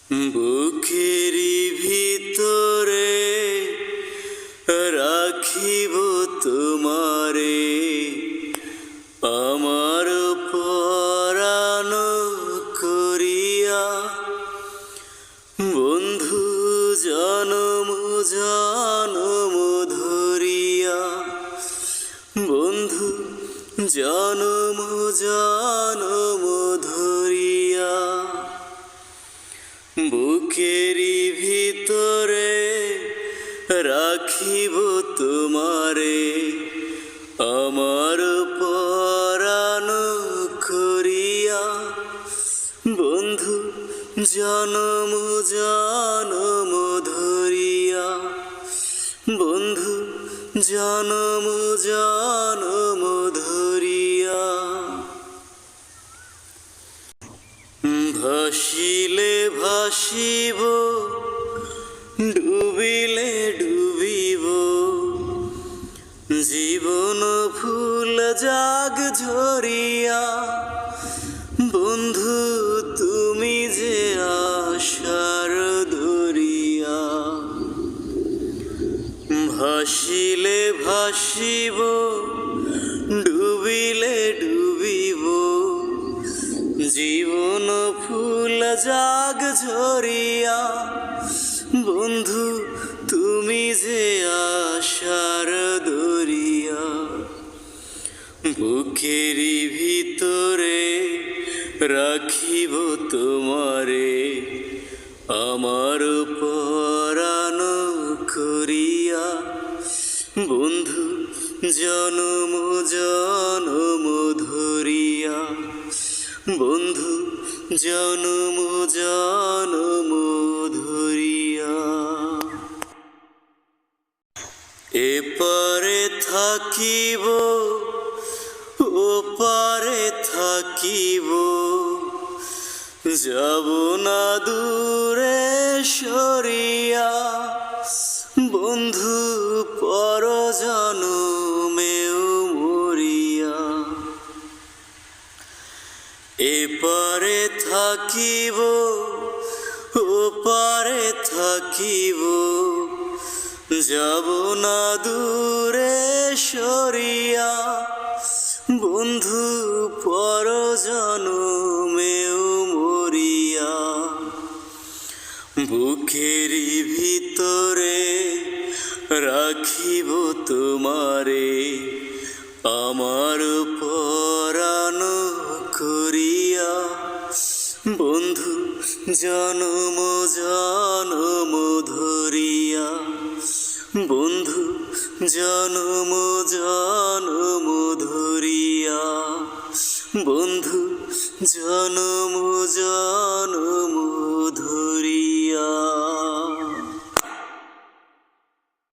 বুকেরই ভিতরে রাখিব তোমারে, আমার পরাণ করিয়া। বন্ধু জনম জনম ধরিয়া, বন্ধু জনম জনম ধরিয়া। বুকেরই ভিতরে রাখিব তোমারে, আমার পরাণ করিয়া। বন্ধু জনম জনম ধরিয়া, বন্ধু জনম জনম ধরিয়া। ভাসিলে ভাসিব, ডুবিলে ডুবিব, জীবন ফুল জাগ ঝরিয়া। বন্ধু তুমি যে আশার দরিয়া। ভাসিলে ভাসিব, ডুবিলে ডুবিব, জীবন ফুল জাগ ঝরিয়া। বন্ধু তুমি যে আশার দরিয়া। বুকেরই ভিতরে রাখিব তোমারে, আমার পরাণ করিয়া। বন্ধু জনম জনম ধরিয়া, বন্ধু জনম জনম ধরিয়া। এপারে থাকিব, ওপারে থাকিব, যাব না দূরে সরিয়া। বন্ধু পর জনমেও মরিয়া। এপারে থাকিব, ওপারে থাকিব, যাব না দূরে সরিয়া। বন্ধু পর জনমেও মরিয়া। বুকেরই ভিতরে রাখিব তোমারে, আমার পরাণ করিয়া। বন্ধু জনম জনম ধরিয়া, বন্ধু জনম জনম ধরিয়া, বন্ধু জনম